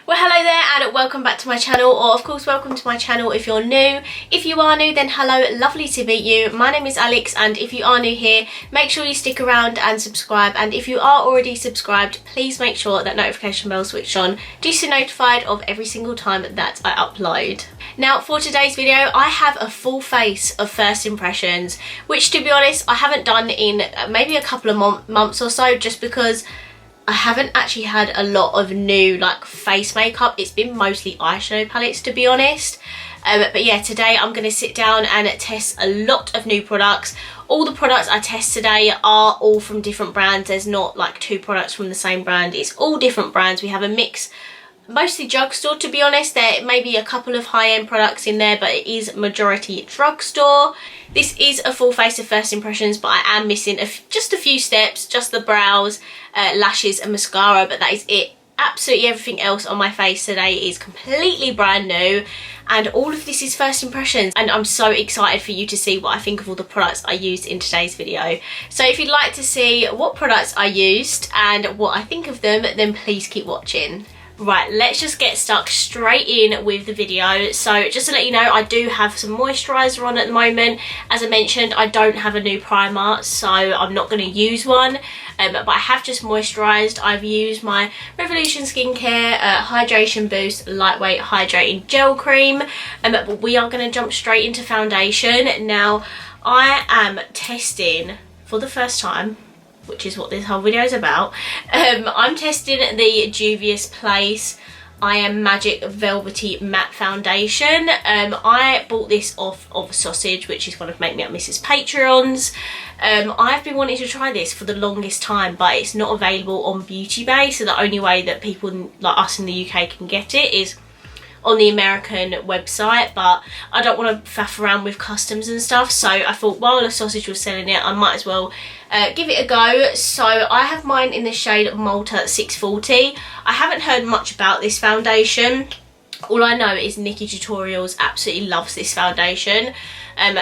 Well, hello there and welcome back to my channel, or of course welcome to my channel if you're new. If you are new, then hello, lovely to meet you. My name is Alex, and if you are new here, make sure you stick around and subscribe, and if you are already subscribed, please make sure that notification bell is switched on just to be notified of every single time that I upload. Now for today's video, I have a full face of first impressions, which to be honest I haven't done in maybe a couple of months or so, just because I haven't actually had a lot of new like face makeup. It's been mostly eyeshadow palettes, to be honest. But yeah, today I'm going to sit down and test a lot of new products. All the products I test today are all from different brands. There's not like two products from the same brand. It's all different brands. We have a mix, mostly drugstore, to be honest. There may be a couple of high-end products in there, but it is majority drugstore. This is a full face of first impressions, but I am missing just a few steps, just the brows, lashes and mascara, but that is it. Absolutely everything else on my face today is completely brand new, and all of this is first impressions, and I'm so excited for you to see what I think of all the products I used in today's video. So if you'd like to see what products I used and what I think of them, then please keep watching. Right, let's just get stuck straight in with the video. So just to let you know, I do have some moisturiser on at the moment. As I mentioned, I don't have a new primer, so I'm not going to use one, but I have just moisturised. I've used my Revolution Skincare Hydration Boost Lightweight Hydrating Gel Cream, but we are going to jump straight into foundation. Now, I am testing for the first time, which is what this whole video is about. I'm testing the Juvia's Place I Am Magic Velvety Matte Foundation. I bought this off of Sausage, which is one of Make Me Up Mrs. Patreons. I've been wanting to try this for the longest time, but it's not available on Beauty Bay, so the only way that people like us in the UK can get it is on the American website, but I don't want to faff around with customs and stuff, so I thought while the Sausage was selling it, I might as well give it a go. So I have mine in the shade Malta 640. I haven't heard much about this foundation. All I know is Nikki Tutorials absolutely loves this foundation,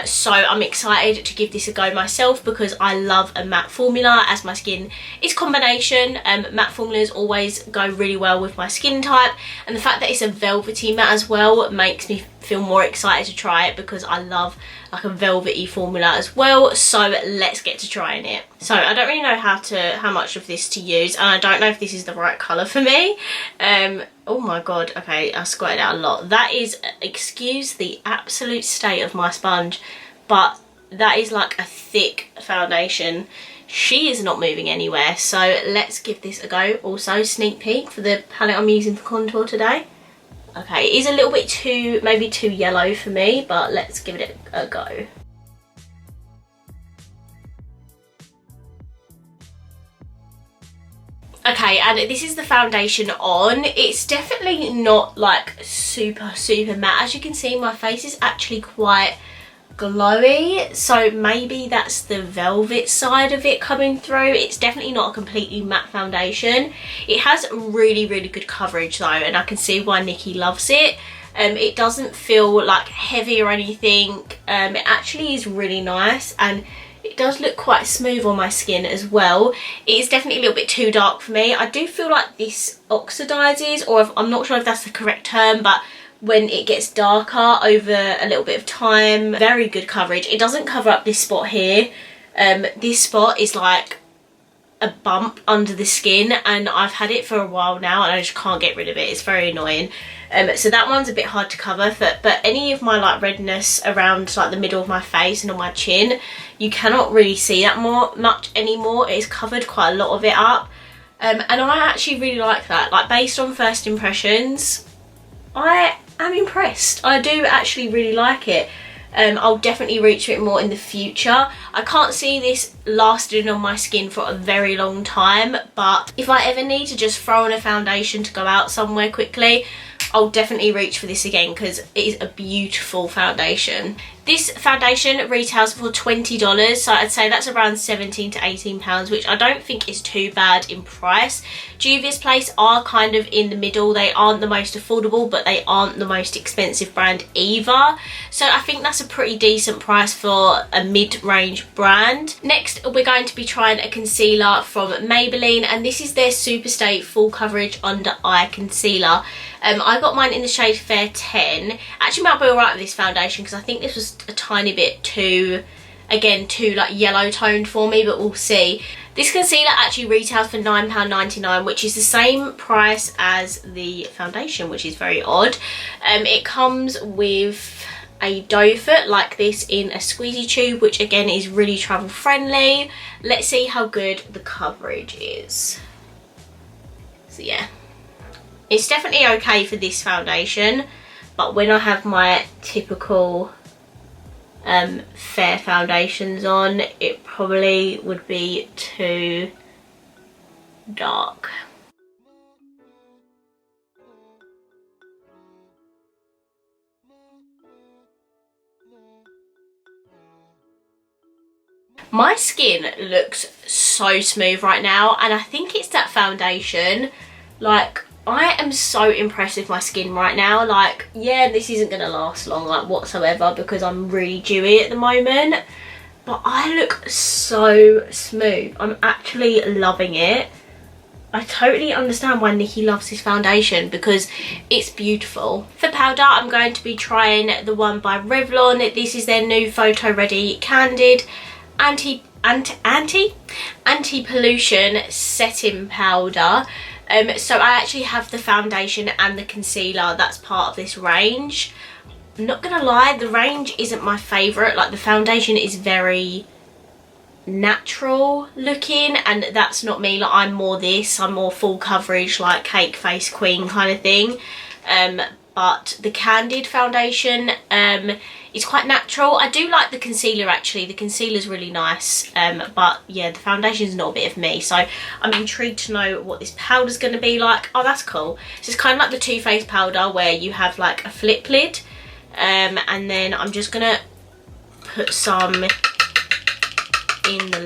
so I'm excited to give this a go myself because I love a matte formula, as my skin is combination. Matte formulas always go really well with my skin type, and the fact that it's a velvety matte as well makes me feel more excited to try it because I love like a velvety formula as well. So let's get to trying it. So I don't really know how much of this to use, and I don't know if this is the right colour for me. Oh my god, okay, I squirted out a lot. That is, excuse the absolute state of my sponge, but that is like a thick foundation. She is not moving anywhere, so let's give this a go. Also, sneak peek for the palette I'm using for contour today. Okay, it is a little bit maybe too yellow for me, but let's give it a go. Okay, and this is the foundation on. It's definitely not like super matte. As you can see, my face is actually quite glowy, so maybe that's the velvet side of it coming through. It's definitely not a completely matte foundation. It has really good coverage though, and I can see why Nikki loves it. It doesn't feel like heavy or anything. It actually is really nice, and it does look quite smooth on my skin as well. It is definitely a little bit too dark for me. I do feel like this oxidizes, or I'm not sure if that's the correct term, but when it gets darker over a little bit of time. Very good coverage. It doesn't cover up this spot here. This spot is like a bump under the skin, and I've had it for a while now and I just can't get rid of it. It's very annoying. So that one's a bit hard to cover, but any of my like redness around like the middle of my face and on my chin, you cannot really see that much anymore. It's covered quite a lot of it up, and I actually really like that. Like, based on first impressions, I am impressed. I do actually really like it. I'll definitely reach for it more in the future. I can't see this lasting on my skin for a very long time, but if I ever need to just throw on a foundation to go out somewhere quickly, I'll definitely reach for this again because it is a beautiful foundation. This foundation retails for $20, so I'd say that's around £17 to £18, which I don't think is too bad in price. Juvia's Place are kind of in the middle. They aren't the most affordable, but they aren't the most expensive brand either. So I think that's a pretty decent price for a mid-range brand. Next, we're going to be trying a concealer from Maybelline, and this is their Superstay Full Coverage Under Eye Concealer. I got mine in the shade Fair 10. Actually might be alright with this foundation because I think this was a tiny bit too, again, too like yellow toned for me, but we'll see. This concealer actually retails for £9.99, which is the same price as the foundation, which is very odd. It comes with a doe foot like this in a squeezy tube, which again is really travel friendly. Let's see how good the coverage is. So yeah, it's definitely okay for this foundation, but when I have my typical fair foundations on, it probably would be too dark. My skin looks so smooth right now, and I think it's that foundation. Like, I am so impressed with my skin right now. Like, yeah, this isn't gonna last long, like, whatsoever, because I'm really dewy at the moment, but I look so smooth. I'm actually loving it. I totally understand why Nikki loves this foundation, because it's beautiful. For powder, I'm going to be trying the one by Revlon. This is their new Photo Ready Candid anti-pollution setting powder. So I actually have the foundation and the concealer that's part of this range. I'm not gonna lie, the range isn't my favourite. Like, the foundation is very natural looking, and that's not me. Like, I'm more this, I'm more full coverage, like cake face queen kind of thing. But the Candid foundation is quite natural. I do like the concealer actually. The concealer's really nice, but yeah, the foundation's not a bit of me. So I'm intrigued to know what this powder's going to be like. Oh, that's cool. So it's kind of like the Too Faced powder where you have like a flip lid, and then I'm just going to put some in the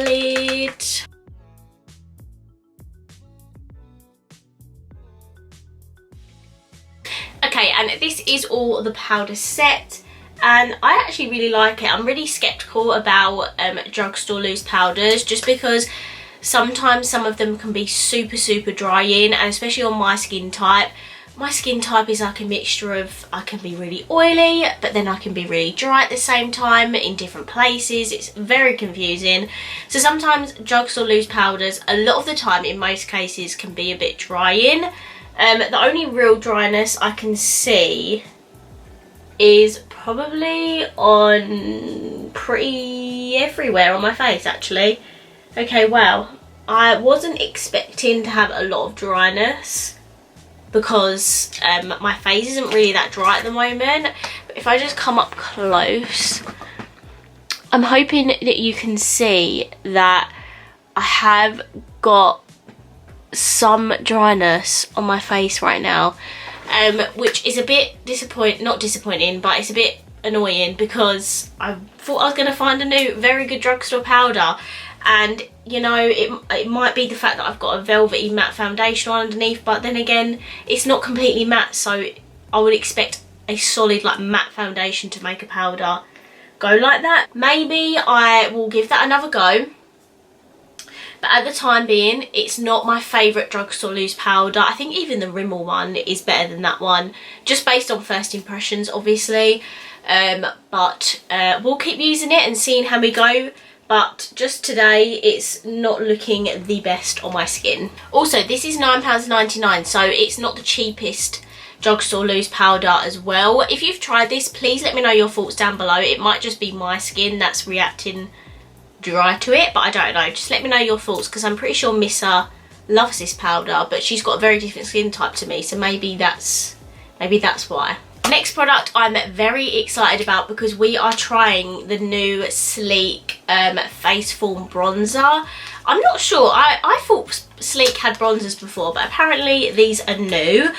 lid. Okay, and this is all the powder set, and I actually really like it. I'm really skeptical about drugstore loose powders, just because sometimes some of them can be super drying, and especially on my skin type. My skin type is like a mixture of, I can be really oily, but then I can be really dry at the same time in different places. It's very confusing. So sometimes drugstore loose powders, a lot of the time, in most cases, can be a bit drying. The only real dryness I can see is probably on pretty everywhere on my face, actually. Okay, wow. I wasn't expecting to have a lot of dryness, because my face isn't really that dry at the moment. But if I just come up close, I'm hoping that you can see that I have got some dryness on my face right now, which is a bit not disappointing, but it's a bit annoying, because I thought I was going to find a new very good drugstore powder, and you know, it might be the fact that I've got a velvety matte foundation on underneath, but then again, it's not completely matte, so I would expect a solid like matte foundation to make a powder go like that. Maybe I will give that another go. But at the time being, it's not my favourite drugstore loose powder. I think even the Rimmel one is better than that one, just based on first impressions, obviously. But we'll keep using it and seeing how we go. But just today, it's not looking the best on my skin. Also, this is £9.99, so it's not the cheapest drugstore loose powder as well. If you've tried this, please let me know your thoughts down below. It might just be my skin that's reacting dry to it, but I don't know. Just let me know your thoughts, because I'm pretty sure Missa loves this powder, but she's got a very different skin type to me, so maybe that's why. Next product I'm very excited about, because we are trying the new Sleek Face Form bronzer. I'm not sure, I thought Sleek had bronzers before, but apparently these are new.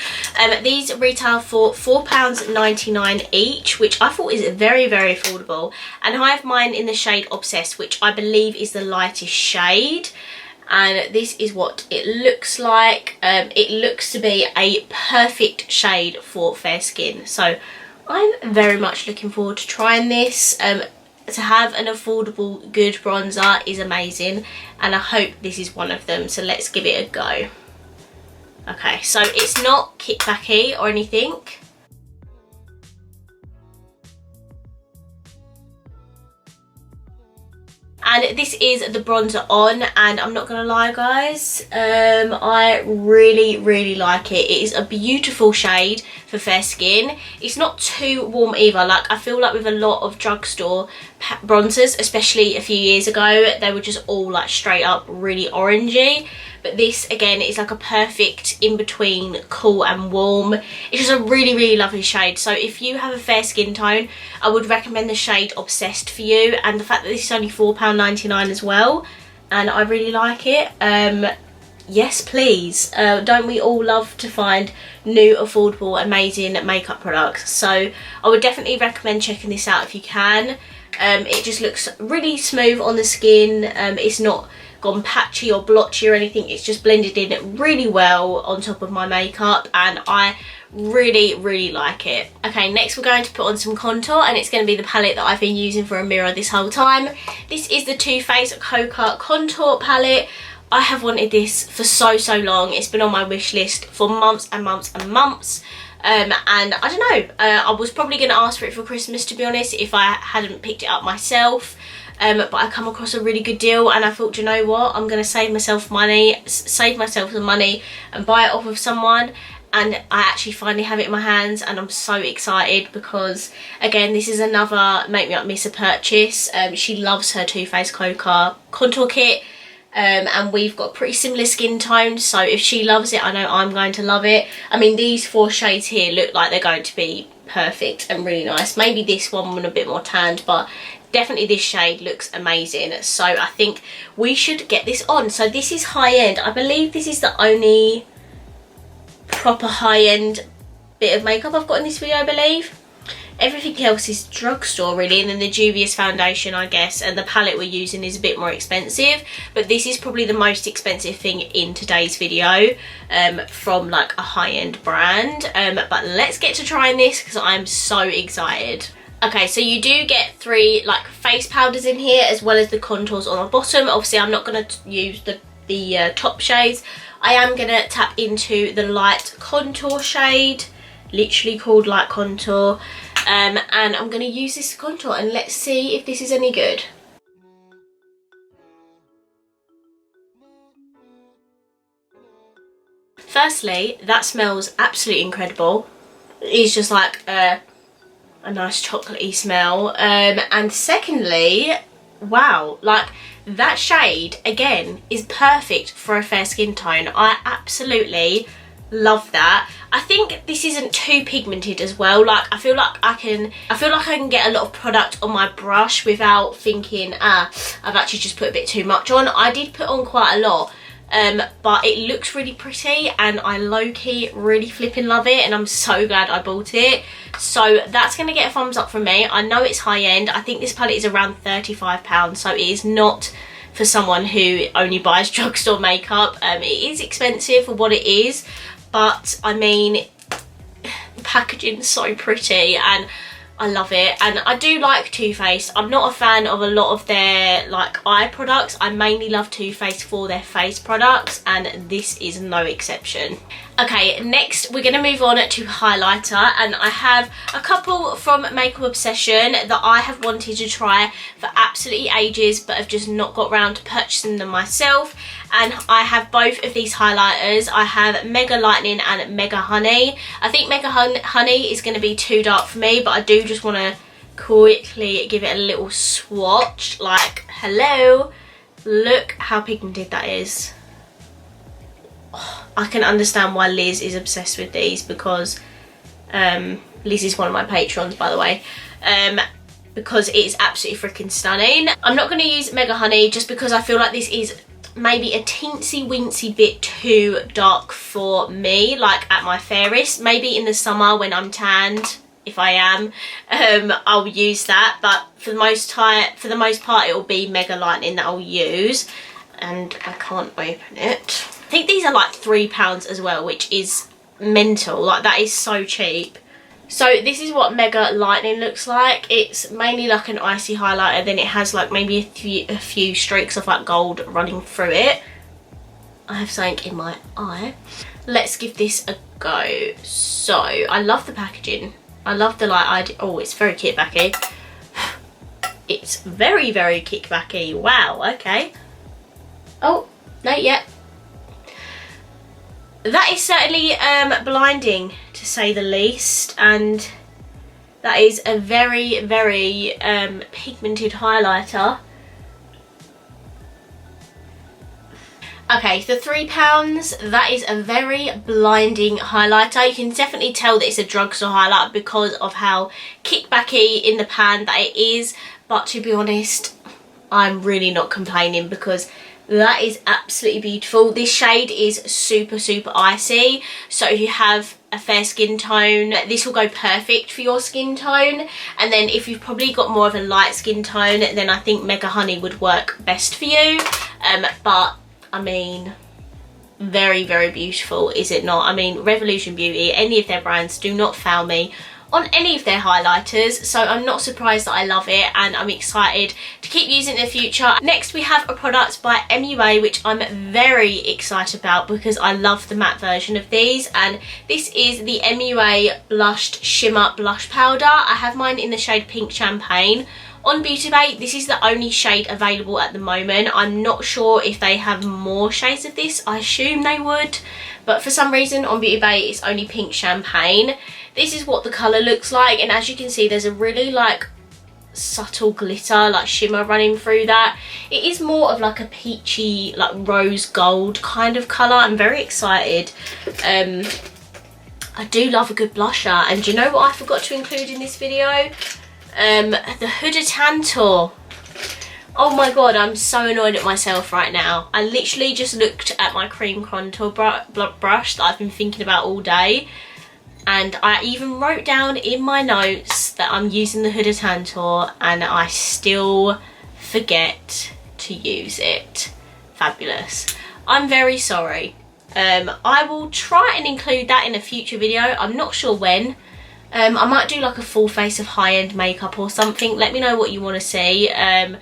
These retail for £4.99 each, which I thought is very affordable, and I have mine in the shade Obsessed, which I believe is the lightest shade, and this is what it looks like. It looks to be a perfect shade for fair skin, so I'm very much looking forward to trying this. To have an affordable good bronzer is amazing, and I hope this is one of them, so let's give it a go. Okay, so it's not kickbacky or anything. And this is the bronzer on, and I'm not gonna lie guys, I really like it. It is a beautiful shade for fair skin. It's not too warm either. Like, I feel like with a lot of drugstore bronzers, especially a few years ago, they were just all like straight up really orangey. But this again is like a perfect in between cool and warm. It's just a really lovely shade. So if you have a fair skin tone, I would recommend the shade Obsessed for you. And the fact that this is only £4.99 as well, and I really like it. Yes please. Don't we all love to find new, affordable, amazing makeup products? So I would definitely recommend checking this out if you can. It just looks really smooth on the skin. It's not gone patchy or blotchy or anything. It's just blended in really well on top of my makeup, and I really like it. Okay, next we're going to put on some contour, and it's going to be the palette that I've been using for a mirror this whole time. This is the Too Faced Coco contour palette. I have wanted this for so long. It's been on my wish list for months and months. And I don't know, I was probably going to ask for it for Christmas, to be honest, if I hadn't picked it up myself. But I come across a really good deal, and I thought, you know what, I'm going to save myself some money and buy it off of someone. And I actually finally have it in my hands, and I'm so excited because, again, this is another Make Me Up Misser purchase. She loves her Too Faced Coco contour kit. And we've got pretty similar skin tones, so if she loves it, I know I'm going to love it. I mean, these 4 shades here look like they're going to be perfect and really nice. Maybe this one a bit more tanned, but definitely this shade looks amazing. So I think we should get this on. So this is high end. I believe this is the only proper high end bit of makeup I've got in this video, I believe. Everything else is drugstore really, and then the Juvia's foundation, I guess, and the palette we're using is a bit more expensive, but this is probably the most expensive thing in today's video, from like a high-end brand. But let's get to trying this because I'm so excited. Okay, so you do get 3 like face powders in here, as well as the contours on the bottom. Obviously I'm not going to use the top shades. I am going to tap into the light contour shade, literally called light contour. And I'm going to use this contour, and let's see if this is any good. Firstly, that smells absolutely incredible. It's just like a nice chocolatey smell. And secondly, wow, like that shade again is perfect for a fair skin tone. I absolutely love that. I think this isn't too pigmented as well. Like I feel like I can get a lot of product on my brush without thinking, I've actually just put a bit too much on. I did put on quite a lot, but it looks really pretty, and I low-key really flipping love it, and I'm so glad I bought it. So that's gonna get a thumbs up from me. I know it's high end. I think this palette is around £35, so it is not for someone who only buys drugstore makeup. It is expensive for what it is, but I mean, the packaging's so pretty and I love it. And I do like Too Faced. I'm not a fan of a lot of their like eye products. I mainly love Too Faced for their face products, and this is no exception. Okay, next we're going to move on to highlighter, and I have a couple from Makeup Obsession that I have wanted to try for absolutely ages, but have just not got round to purchasing them myself. And I have both of these highlighters. I have Mega Lightning and Mega Honey. I think Mega Honey is going to be too dark for me, but I do just want to quickly give it a little swatch. Like, hello, look how pigmented that is. Oh, I can understand why Liz is obsessed with these, because Liz is one of my patrons, by the way. Because it is absolutely freaking stunning. I'm not going to use Mega Honey just because I feel like this is maybe a teensy weensy bit too dark for me, like at my fairest. Maybe in the summer when I'm tanned, if I am, I'll use that, but for the most part it will be Mega Lightning that I'll use. And I can't open it. I think these are like £3 as well, which is mental. Like, that is so cheap. So this is what Mega Lightning looks like. It's mainly like an icy highlighter, then it has like maybe a few streaks of like gold running through it. I have something in my eye. let's give this a go. So I love the packaging. I love the like oh, it's very kickbacky. It's very, very kickbacky. Wow, okay. Oh, no, yeah. That is certainly blinding, to say the least, and that is a very, very pigmented highlighter. Okay, for £3, that is a very blinding highlighter. You can definitely tell that it's a drugstore highlighter because of how kickbacky in the pan that it is. But to be honest, I'm really not complaining because that is absolutely beautiful. This shade is super, super icy. So if you have a fair skin tone, this will go perfect for your skin tone. And then if you've probably got more of a light skin tone, then I think Mega Honey would work best for you. But I mean, very, very beautiful, is it not? I mean, Revolution Beauty, any of their brands, do not fail me on any of their highlighters, so I'm not surprised that I love it, and I'm excited to keep using it in the future. Next we have a product by MUA, which I'm very excited about because I love the matte version of these, and this is the MUA Blushed Shimmer Blush Powder. I have mine in the shade Pink Champagne. On Beauty Bay, this is the only shade available at the moment. I'm not sure if they have more shades of this. I assume they would, but for some reason on Beauty Bay it's only Pink Champagne. This is what the colour looks like, and as you can see there's a really like subtle glitter, like shimmer running through that. It is more of like a peachy, like rose gold kind of colour. I'm very excited. I do love a good blusher, and do you know what I forgot to include in this video? The Huda Tantor. Oh my god, I'm so annoyed at myself right now. I literally just looked at my cream contour brush that I've been thinking about all day, and I even wrote down in my notes that I'm using the Huda Tantor, and I still forget to use it. Fabulous. I'm very sorry. I will try and include that in a future video. I'm not sure when. I might do like a full face of high-end makeup or something. Let me know what you want to see, and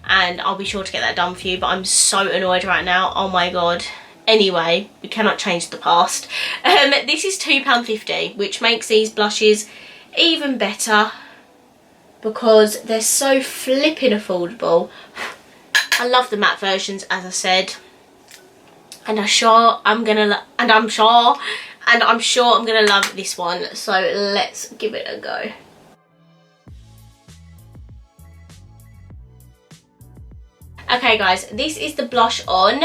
I'll be sure to get that done for you. But I'm so annoyed right now. Oh my god. Anyway, we cannot change the past. This is £2.50, which makes these blushes even better because they're so flipping affordable. I love the matte versions, as I said, and I'm sure I'm gonna love this one. So let's give it a go. Okay guys, this is the blush on,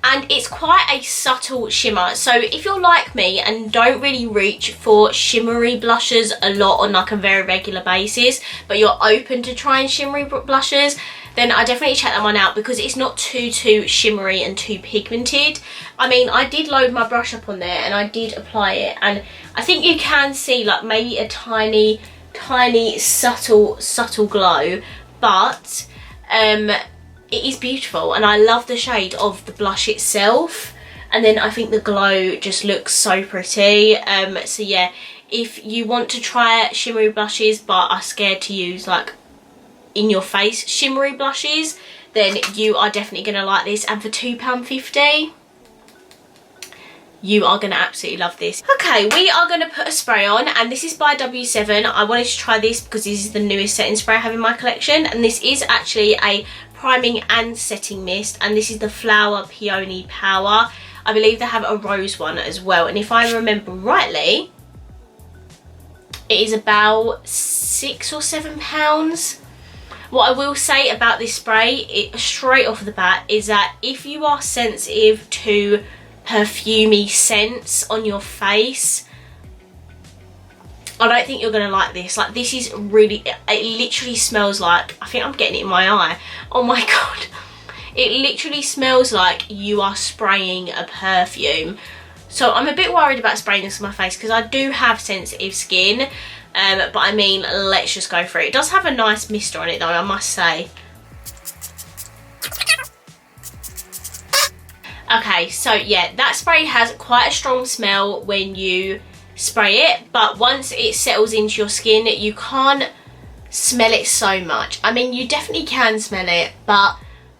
and it's quite a subtle shimmer. So if you're like me and don't really reach for shimmery blushes a lot on like a very regular basis, but you're open to trying shimmery blushes, then I definitely check that one out because it's not too shimmery and too pigmented. I mean, I did load my brush up on there and I did apply it, and I think you can see like maybe a tiny subtle glow, but it is beautiful, and I love the shade of the blush itself, and then I think the glow just looks so pretty. So yeah, if you want to try shimmery blushes but are scared to use like in your face shimmery blushes, then you are definitely going to like this. And for £2.50 you are going to absolutely love this. Okay, we are going to put a spray on, and this is by W7. I wanted to try this because this is the newest setting spray I have in my collection, and this is actually a priming and setting mist, and this is the Flower Peony Power. I believe they have a rose one as well, and if I remember rightly it is about £6 or £7. What I will say about this spray, straight off the bat, is that if you are sensitive to perfumey scents on your face, I don't think you're gonna like this. Like, this is really, it literally smells like, I think I'm getting it in my eye. Oh my god. It literally smells like you are spraying a perfume. So I'm a bit worried about spraying this on my face because I do have sensitive skin. But I mean, let's just go for it. It does have a nice mister on it though, I must say. Okay, so yeah, that spray has quite a strong smell when you spray it, but once it settles into your skin, you can't smell it so much. I mean, you definitely can smell it, but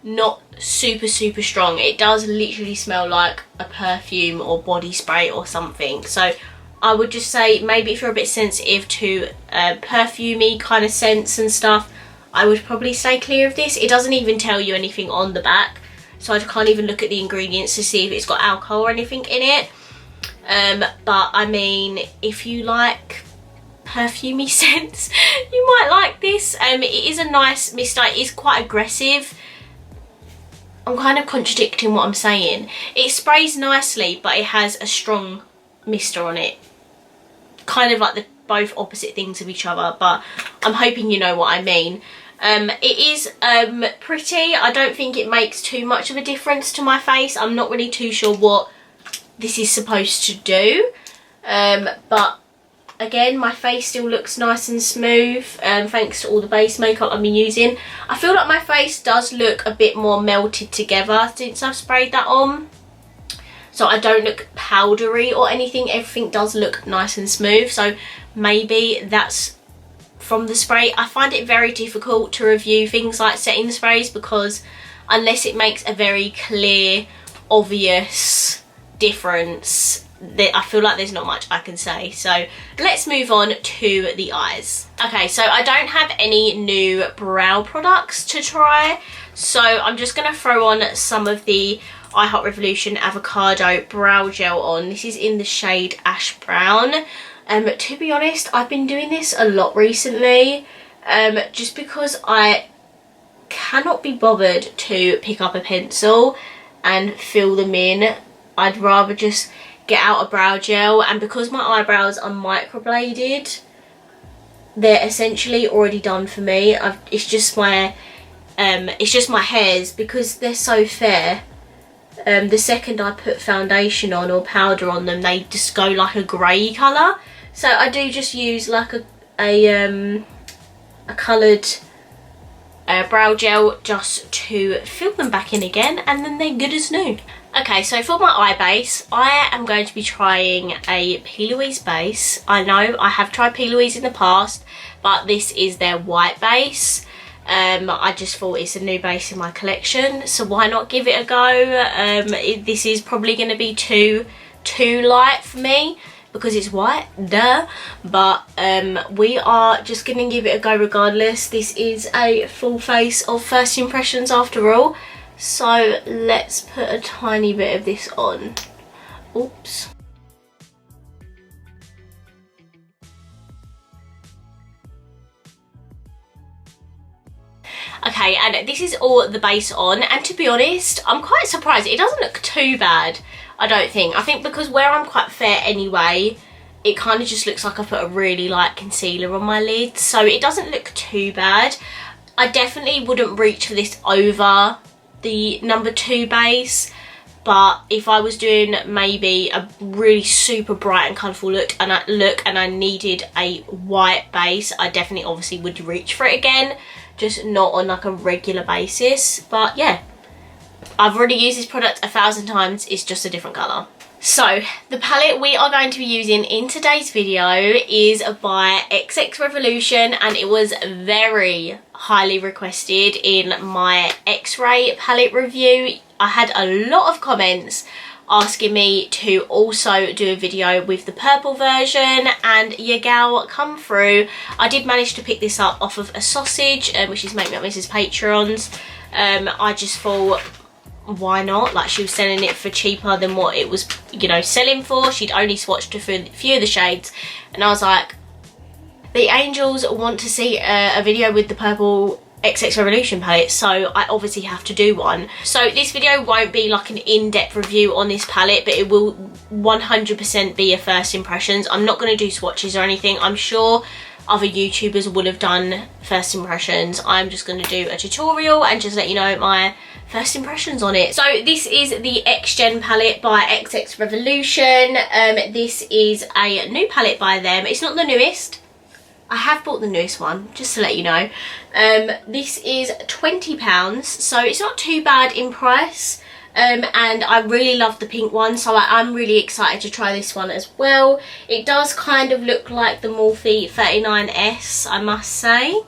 not super strong. It does literally smell like a perfume or body spray or something. So I would just say maybe if you're a bit sensitive to perfumey kind of scents and stuff, I would probably stay clear of this. It doesn't even tell you anything on the back, so I can't even look at the ingredients to see if it's got alcohol or anything in it. But I mean, if you like perfumey scents, you might like this. It is a nice mister. It is quite aggressive. I'm kind of contradicting what I'm saying. It sprays nicely, but it has a strong mister on it. Kind of like the both opposite things of each other, but I'm hoping you know what I mean. It is pretty. I don't think it makes too much of a difference to my face. I'm not really too sure what this is supposed to do. But again, my face still looks nice and smooth, thanks to all the base makeup I've been using. I feel like my face does look a bit more melted together since I've sprayed that on. So I don't look powdery or anything. Everything does look nice and smooth. So maybe that's from the spray. I find it very difficult to review things like setting sprays, because unless it makes a very clear, obvious difference, I feel like there's not much I can say. So let's move on to the eyes. Okay, so I don't have any new brow products to try, so I'm just going to throw on some of the I Heart Revolution Avocado Brow Gel on. This is in the shade Ash Brown. To be honest, I've been doing this a lot recently, just because I cannot be bothered to pick up a pencil and fill them in. I'd rather just get out a brow gel, and because my eyebrows are microbladed, they're essentially already done for me. It's just my hairs, because they're so fair. The second I put foundation on or powder on them, they just go like a grey colour. So I do just use like a coloured brow gel just to fill them back in again, and then they're good as new. Okay, so for my eye base, I am going to be trying a P. Louise base. I know I have tried P. Louise in the past, but this is their white base. I just thought it's a new base in my collection, so why not give it a go? This is probably going to be too light for me because it's white, duh. But we are just going to give it a go regardless. This is a full face of first impressions after all. So let's put a tiny bit of this on. Oops. Okay, and this is all the base on, and to be honest, I'm quite surprised. It doesn't look too bad, I don't think. I think because where I'm quite fair anyway, it kind of just looks like I put a really light concealer on my lids, so it doesn't look too bad. I definitely wouldn't reach for this over the number 2 base, but if I was doing maybe a really super bright and colourful look and I needed a white base, I definitely obviously would reach for it again, just not on like a regular basis. But yeah, I've already used this product 1,000 times, it's just a different colour. So the palette we are going to be using in today's video is by XX Revolution, and it was very highly requested in my X-ray palette review. I had a lot of comments asking me to also do a video with the purple version, and your gal come through. I did manage to pick this up off of a sausage, which is Make Me Up Mrs. Patreon's. I just thought, why not? Like, she was selling it for cheaper than what it was, you know, selling for. She'd only swatched a few of the shades, and I was like, the angels want to see a video with the purple XX Revolution palette, so I obviously have to do one. So this video won't be like an in-depth review on this palette, but it will 100% be a first impressions. I'm not going to do swatches or anything. I'm sure other YouTubers will have done first impressions. I'm just going to do a tutorial and just let you know my first impressions on it. So this is the X Gen palette by XX Revolution. This is a new palette by them. It's not the newest. I have bought the newest one, just to let you know. This is £20, so it's not too bad in price. And I really love the pink one, so I'm really excited to try this one as well. It does kind of look like the Morphe 39S, I must say.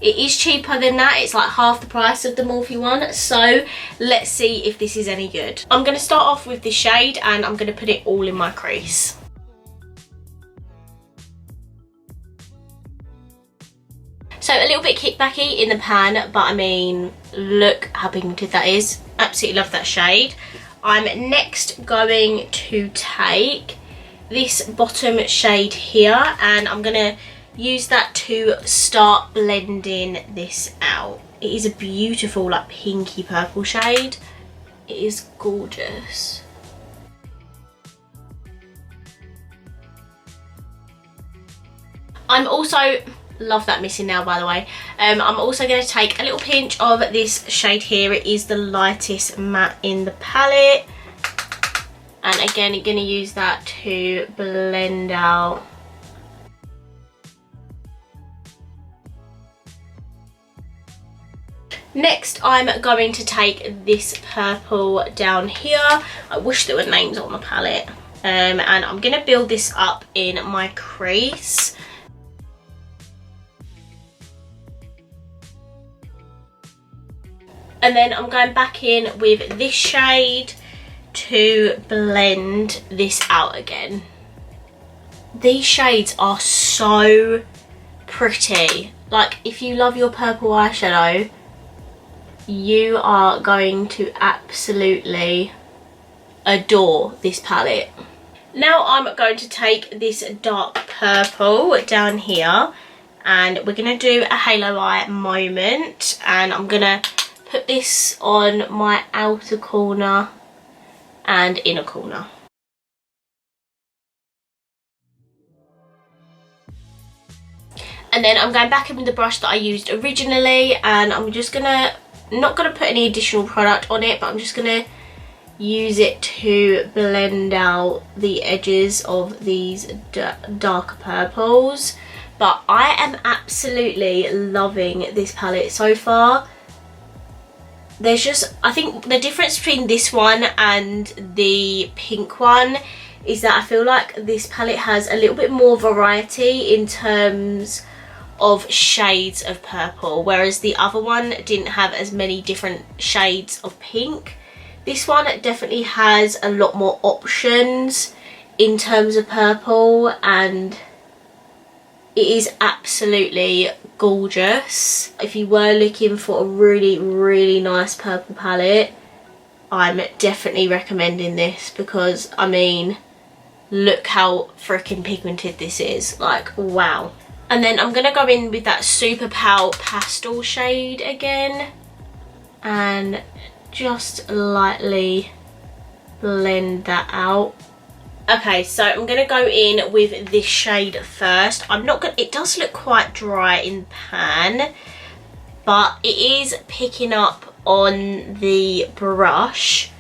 It is cheaper than that. It's like half the price of the Morphe one. So let's see if this is any good. I'm going to start off with this shade and I'm going to put it all in my crease. So a little bit kickbacky in the pan, but I mean, look how pigmented that is. Absolutely love that shade. I'm next going to take this bottom shade here and I'm going to use that to start blending this out. It is a beautiful like pinky purple shade. It is gorgeous. I'm also, love that missing nail by the way. I'm also going to take a little pinch of this shade here. It is the lightest matte in the palette. And again, I'm going to use that to blend out. Next, I'm going to take this purple down here. I wish there were names on the palette. And I'm going to build this up in my crease. And then I'm going back in with this shade to blend this out again. These shades are so pretty. Like, if you love your purple eyeshadow, you are going to absolutely adore this palette. Now I'm going to take this dark purple down here and we're going to do a halo eye moment, and I'm going to put this on my outer corner and inner corner. And then I'm going back in with the brush that I used originally and I'm just gonna, not gonna put any additional product on it, but I'm just gonna use it to blend out the edges of these darker purples. But I am absolutely loving this palette so far. There's just, I think the difference between this one and the pink one is that I feel like this palette has a little bit more variety in terms of shades of purple, whereas the other one didn't have as many different shades of pink. This one definitely has a lot more options in terms of purple, and it is absolutely gorgeous. If you were looking for a really nice purple palette, I'm definitely recommending this, because I mean, look how freaking pigmented this is. Like, wow. And then I'm gonna go in with that Super Pal pastel shade again and just lightly blend that out. Okay, so I'm gonna go in with this shade first. I'm not gonna, it does look quite dry in the pan, but it is picking up on the brush.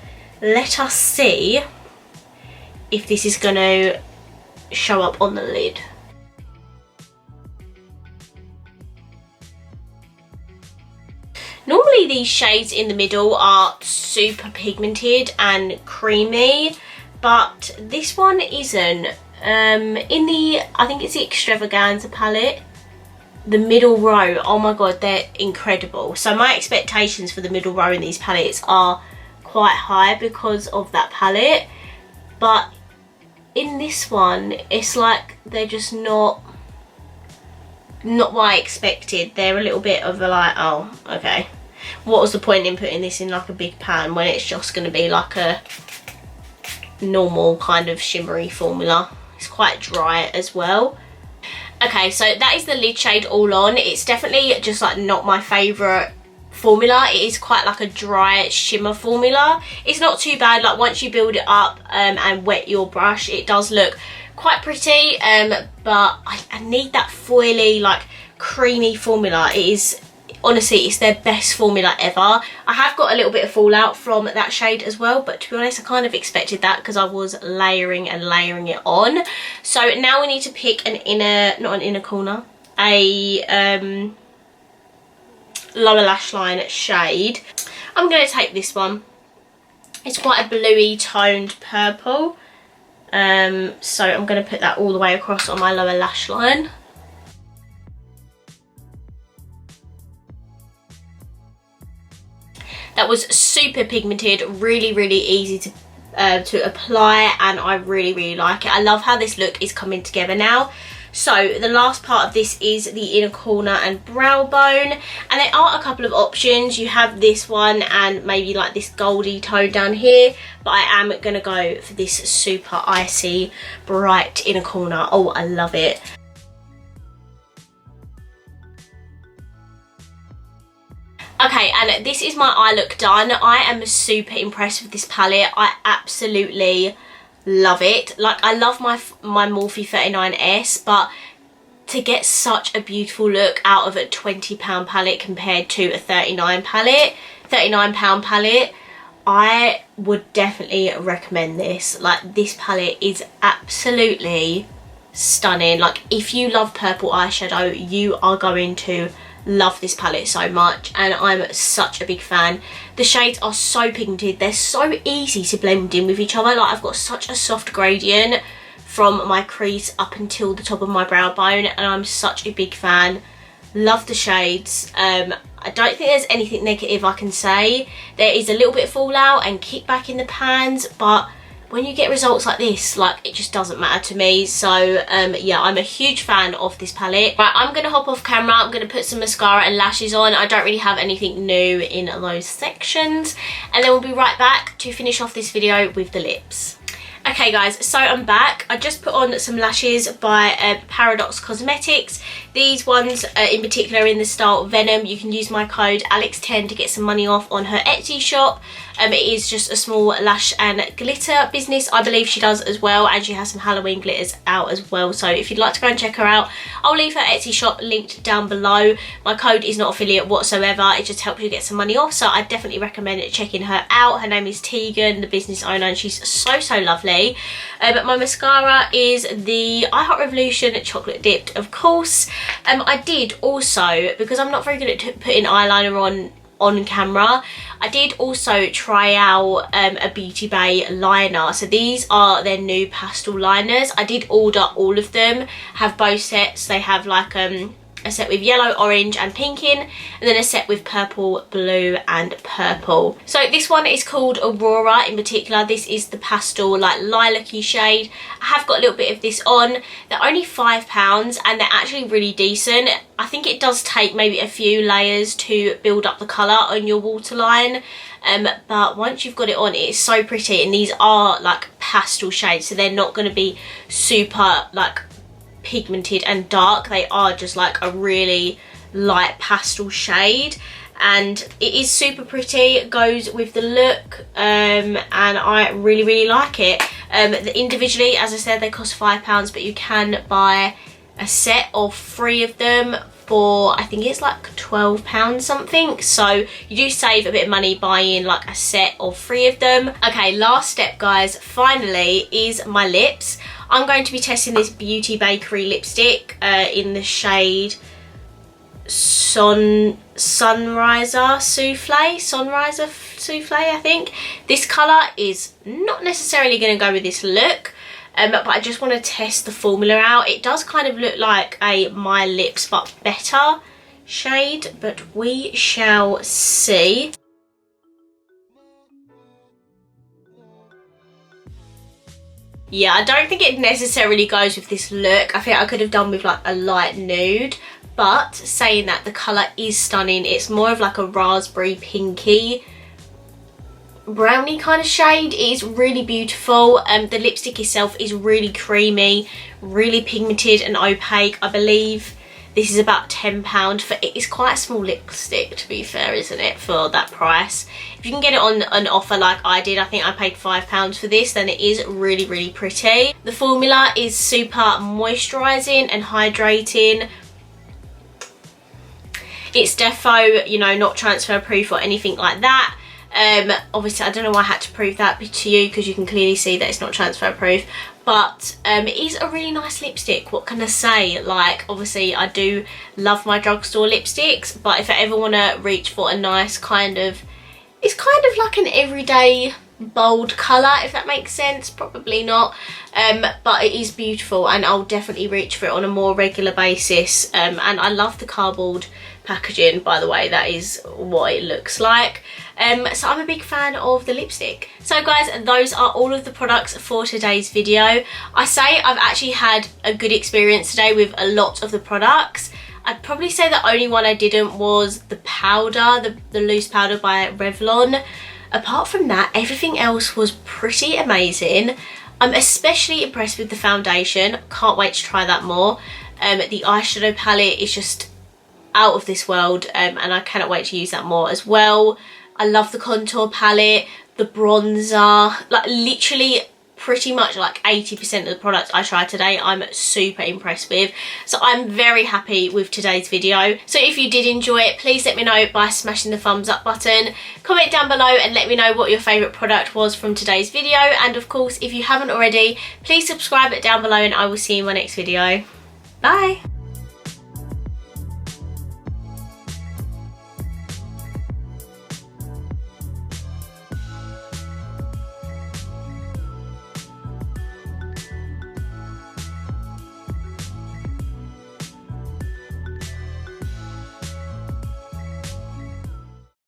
Let us see if this is gonna show up on the lid. Normally these shades in the middle are super pigmented and creamy, but this one isn't. In the, I think it's the Extravaganza palette, the middle row, oh my god, they're incredible. So my expectations for the middle row in these palettes are quite high because of that palette, but in this one it's like they're just not what I expected. They're a little bit of a like, oh okay, what was the point in putting this in like a big pan when it's just going to be like a normal kind of shimmery formula. It's quite dry as well. Okay, so that is the lid shade all on. It's definitely just like not my favourite formula. It is quite like a dry shimmer formula. It's not too bad. Like once you build it up and wet your brush, it does look quite pretty, but I need that foily, like creamy formula. It is, honestly, it's their best formula ever. I have got a little bit of fallout from that shade as well, but to be honest, I kind of expected that because I was layering and layering it on. So now we need to pick an inner, not an inner corner, a lower lash line shade. I'm going to take this one. It's quite a bluey toned purple. So I'm going to put that all the way across on my lower lash line. that was super pigmented, really easy to apply, and I really like it. I love how this look is coming together now. So the last part of this is the inner corner and brow bone, and there are a couple of options. You have this one and maybe like this goldy tone down here, but I am gonna go for this super icy bright inner corner. Oh, I love it. Okay, and this is my eye look done. I am super impressed with this palette. I absolutely love it. Like, I love my Morphe 39S, but to get such a beautiful look out of a £20 palette compared to a £39 palette, I would definitely recommend this. Like, this palette is absolutely stunning. Like, if you love purple eyeshadow, you are going to love this palette so much, and I'm such a big fan. The shades are so pigmented, they're so easy to blend in with each other. Like, I've got such a soft gradient from my crease up until the top of my brow bone, and I'm such a big fan. Love the shades. I don't think there's anything negative I can say. There is a little bit of fallout and kickback in the pans, but when you get results like this, like, it just doesn't matter to me. So yeah, I'm a huge fan of this palette. Right, I'm gonna hop off camera. I'm gonna put some mascara and lashes on. I don't really have anything new in those sections, and then we'll be right back to finish off this video with the lips. Okay guys, so I'm back. I just put on some lashes by Paradox Cosmetics. These ones in particular are in the style Venom. You can use my code ALIX10 to get some money off on her Etsy shop. It is just a small lash and glitter business, I believe she does as well, and she has some Halloween glitters out as well. So if you'd like to go and check her out, I'll leave her Etsy shop linked down below. My code is not affiliate whatsoever, it just helps you get some money off, so I definitely recommend checking her out. Her name is Tegan, the business owner, and she's so lovely. But my mascara is the I Heart Revolution chocolate dipped, of course. I did also, because I'm not very good at putting eyeliner on camera, I did also try out a Beauty Bay liner. So these are their new pastel liners. I did order all of them, have both sets. They have like a set with yellow, orange and pink in, and then a set with purple, blue and purple. So this one is called Aurora in particular. This is the pastel like lilac-y shade. I have got a little bit of this on. They're only £5 and they're actually really decent. I think it does take maybe a few layers to build up the colour on your waterline, but once you've got it on, it's so pretty. And these are like pastel shades, so they're not going to be super like pigmented and dark. They are just like a really light pastel shade, and it is super pretty. It goes with the look, and I really like it. Individually, as I said, they cost £5, but you can buy a set of 3 of them for, I think it's like £12 something, so you do save a bit of money buying like a set of 3 of them. Okay, last step guys, finally, is my lips. I'm going to be testing this Beauty Bakery lipstick in the shade Sunriser Souffle, I think. This colour is not necessarily going to go with this look, but I just want to test the formula out. It does kind of look like a My Lips but better shade, but we shall see. Yeah, I don't think it necessarily goes with this look. I think I could have done with like a light nude, but saying that, the colour is stunning. It's more of like a raspberry pinky brownie kind of shade. It is really beautiful. The lipstick itself is really creamy, really pigmented and opaque. I believe this is about £10 for it. Is quite a small lipstick, to be fair, isn't it, for that price? If you can get it on an offer like I did, I think I paid £5 for this, then it is really pretty. The formula is super moisturising and hydrating. It's defo, you know, not transfer proof or anything like that. Obviously I don't know why I had to prove that to you, because you can clearly see that it's not transfer proof, but it is a really nice lipstick. What can I say? Like, obviously I do love my drugstore lipsticks, but if I ever want to reach for a nice kind of, it's kind of like an everyday bold colour, if that makes sense. Probably not, but it is beautiful, and I'll definitely reach for it on a more regular basis. And I love the cardboard packaging, by the way. That is what it looks like. So I'm a big fan of the lipstick. So guys, those are all of the products for today's video. I say I've actually had a good experience today with a lot of the products. I'd probably say the only one I didn't was the powder, the loose powder by Revlon. Apart from that, everything else was pretty amazing. I'm especially impressed with the foundation. Can't wait to try that more. The eyeshadow palette is just out of this world, and I cannot wait to use that more as well. I love the contour palette, the bronzer, like literally pretty much like 80% of the products I tried today I'm super impressed with. So I'm very happy with today's video. So if you did enjoy it, please let me know by smashing the thumbs up button. Comment down below and let me know what your favourite product was from today's video. And of course, if you haven't already, please subscribe it down below, and I will see you in my next video. Bye!